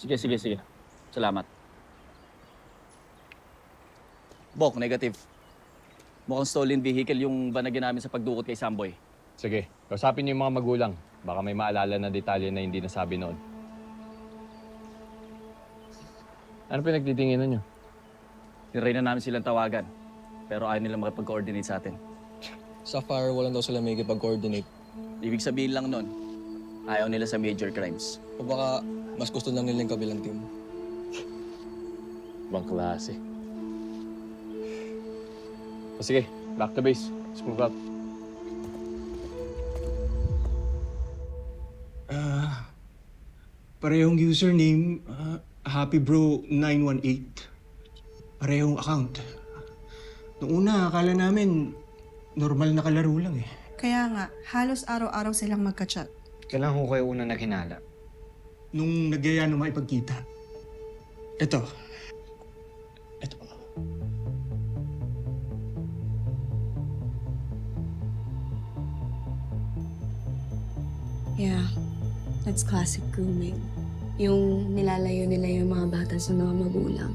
Sige, sige, sige. Salamat. Bok, negative. Mukhang stolen vehicle yung banagyan namin sa pagdukot kay Samboy. Sige, kausapin niyo yung mga magulang. Baka may maalala na detalye na hindi nasabi noon. Ano pinagtitinginan niyo? Tinry na namin silang tawagan. Pero ayaw nilang makipag-coordinate sa atin. Sa firewall lang daw sila may coordinate. Ibig sabihin lang nun, ayaw nila sa major crimes. O baka mas gusto lang nila yung kabilang team. Ibang klase. O sige, back to base. Let's move out. Parehong username, HappyBro918. Parehong account. Noong una, akala namin normal na kalaro lang eh. Kaya nga, halos araw-araw silang magka-chat. Kailan ko kayo unang naghinala? Nung nagyaya na maipagkita. Ito. Ito. Yeah, that's classic grooming. Yung nilalayo nila yung mga bata sa mga magulang.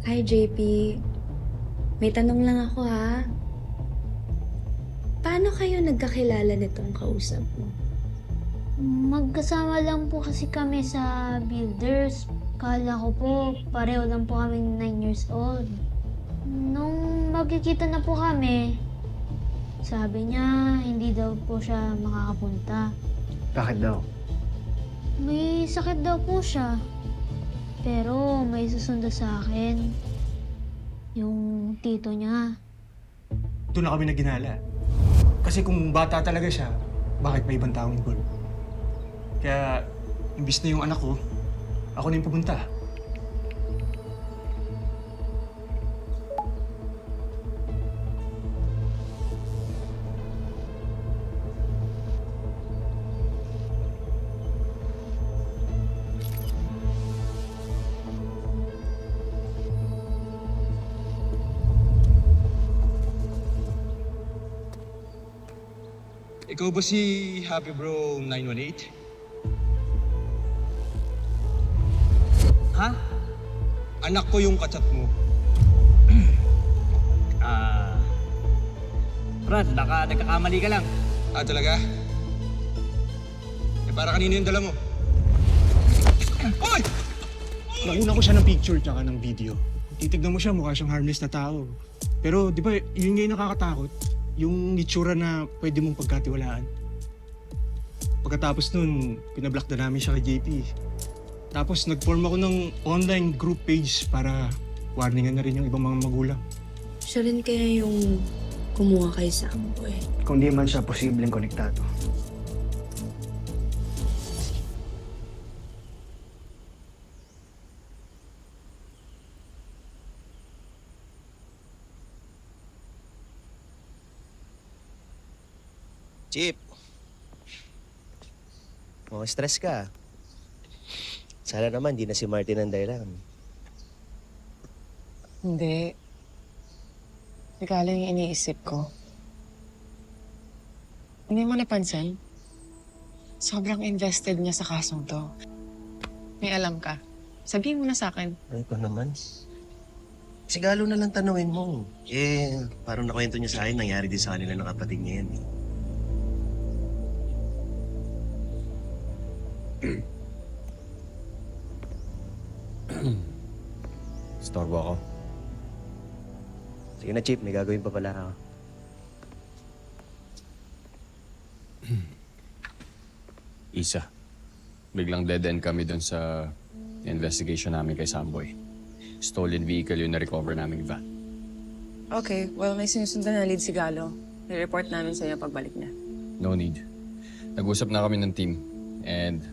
Hi, JP. May tanong lang ako, ha? Paano kayo nagkakilala nitong kausap mo? Magkasama lang po kasi kami sa builders. Kala ko po, pareho lang po kami 9 years old. Nung magkikita na po kami, sabi niya hindi daw po siya makakapunta. Bakit daw? May sakit daw po siya. Pero may susundo sa akin. Yung tito niya. Doon na kami naghinala. Kasi kung bata talaga siya, bakit may ibang taong involved? Kaya, imbis na yung anak ko, ako na yung pupunta. Ikaw ba si Happy Bro 918? Ha? Anak ko yung kachat mo. Brad, baka nagkakamali ka lang. Ah, talaga? Eh, para kanino yung dala mo? Hoy! Nauna ko siya ng picture tsaka ng video. Titignan mo siya, mukha siyang harmless na tao. Pero di ba, yun nga yung nakakatakot. Yung itsura na pwede mong pagkatiwalaan. Pagkatapos nun, pinablock na namin siya kay JP. Tapos nag-form ako ng online group page para warningan na rin yung ibang mga magulang. Siya rin kaya yung kumuha kay Samboy. Kung di man siya posibleng konektado. Chip. Stress ka. Sana naman di na si Martin ang dahilan. Hindi. Regalo yung iniisip ko. Hindi mo napansin? Sobrang invested niya sa kasong to. May alam ka. Sabihin mo na sa akin. Ay ko naman. Sigalo na lang tanungin mo. Parang nakwento niya sa akin, nangyari din sa kanila ng kapatid niya yan. Storbo ako. Sige na, Chip. May gagawin pa pala ako. Isa. Biglang dead end kami dun sa investigation namin kay Samboy. Stolen vehicle yung na-recover naming van. Okay, well, may sinusundan na lead si Galo. I-report namin sa iyo pagbalik niya. No need. Nag-usap na kami ng team and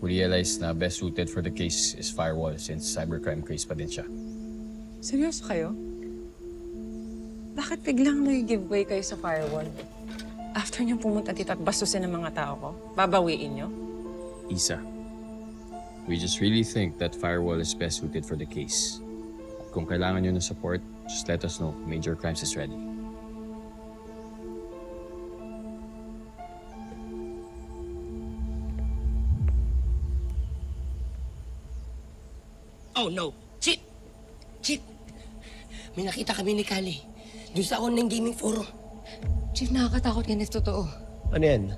we realized na best suited for the case is Firewall since cybercrime case pa din siya. Seryoso kayo? Bakit biglang nag-giveaway kayo sa firewall? After niyong pumunta dito at bastusin ng mga tao ko, babawiin niyo? Isa. We just really think that Firewall is best suited for the case. Kung kailangan nyo ng support, just let us know. Major Crimes is ready. Oh no. Chip! Chip! May nakita kami ni Kali. Doon sa online gaming forum. Chief, nakakatakot yan if totoo. Ano yan?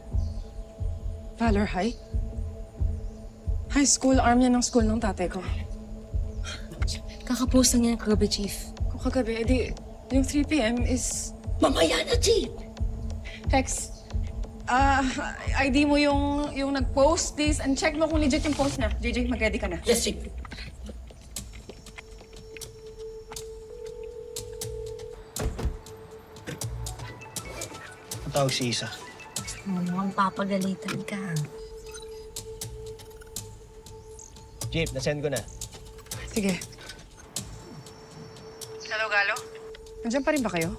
Valor High? High school, arm yan ng school ng tatay ko. Kakapost lang yan kagabi, Chief. Kung kagabi, edi, yung 3 p.m. is... Mamaya na, Chip! Hex, ID mo yung nag-post, please, and check mo kung legit yung post na. JJ, mag-ready ka na. Yes, Chip. Tawag si Isa. Mukhang papagalitan ka. Jeep, nasend ko na. Sige. Hello, Galo? Nandiyan pa rin ba kayo?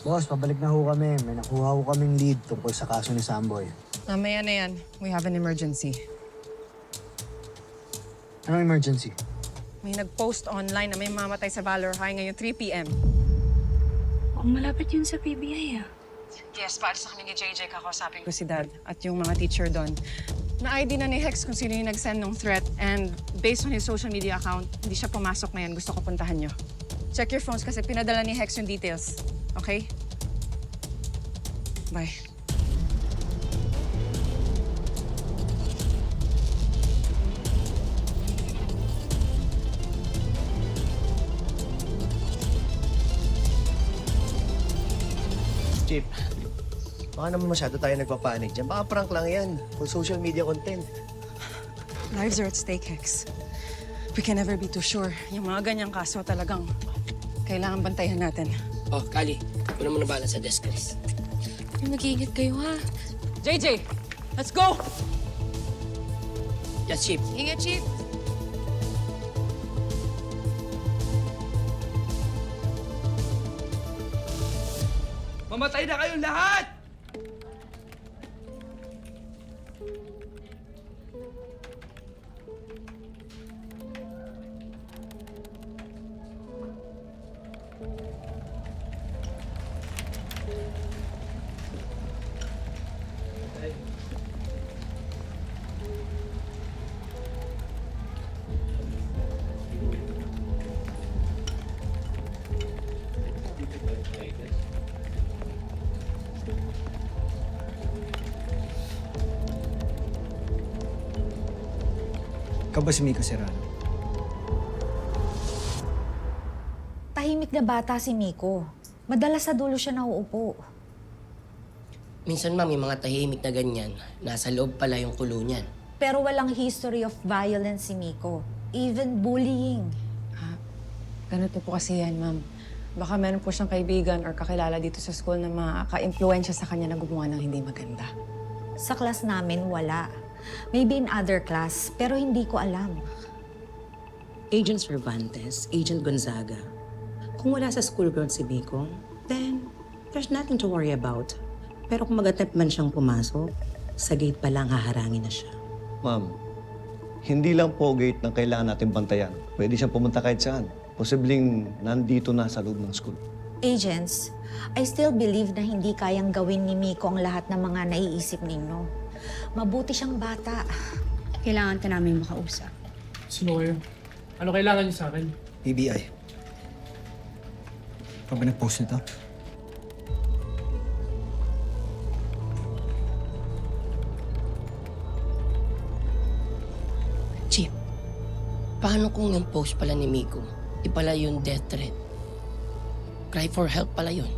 Boss, pabalik na ho kami. May nakuha ho kaming lead tungkol sa kaso ni Samboy. Mamaya na yan. We have an emergency. Anong emergency? May nag-post online na may mamatay sa Valor High ngayong 3 p.m. Kung malapit yun sa PBI, ah. Yes, paalis na kami ni JJ. Kakausapin ko si Dad at yung mga teacher doon. Na-ID na ni Hex kung sino yung nag-send ng threat and based on his social media account, hindi siya pumasok ngayon. Gusto ko puntahan nyo. Check your phones kasi pinadala ni Hex yung details. Okay? Bye. Jeep, baka naman masyado tayo nagpapanik dyan. Baka prank lang yan. Kung social media content. Lives are at stake, Hex. We can never be too sure. Yung mga ganyang kaso talagang kailangan bantayan natin. Oh, Kali. Ako na muna bahala sa desk, Chris. Mag-iingat kayo, ha? JJ, let's go! Yes, Chip. Ingat, Chief. Mamatay na kayong lahat! Ikaw ba si Miko Serrano? Tahimik na bata si Miko. Madalas sa dulo siya nauupo. Minsan, ma'am, yung mga tahimik na ganyan, nasa loob pala yung kulo niyan. Pero walang history of violence si Miko. Even bullying. Ganito po kasi yan, ma'am. Baka meron po siyang kaibigan or kakilala dito sa school na makaka-impluensya sa kanya na gumawa ng hindi maganda. Sa class namin, wala. Maybe in other class, pero hindi ko alam. Agent Cervantes, Agent Gonzaga. Kung wala sa school ground si Miko, then there's nothing to worry about. Pero kung mag-attempt man siyang pumasok, sa gate pa lang haharangin na siya. Ma'am, hindi lang po gate na kailangan natin bantayan. Pwede siyang pumunta kahit saan. Posibleng nandito na sa loob ng school. Agents, I still believe na hindi kayang gawin ni Miko ang lahat ng mga naiisip ninyo. Mabuti siyang bata. Kailangan ka namin makausap. Sino kayo? Ano kailangan niyo sa akin? PBI. Ikaw ba nag-post nito? Chip, paano kung yung post pala ni Miko, di pala yung death threat? Cry for help pala yun.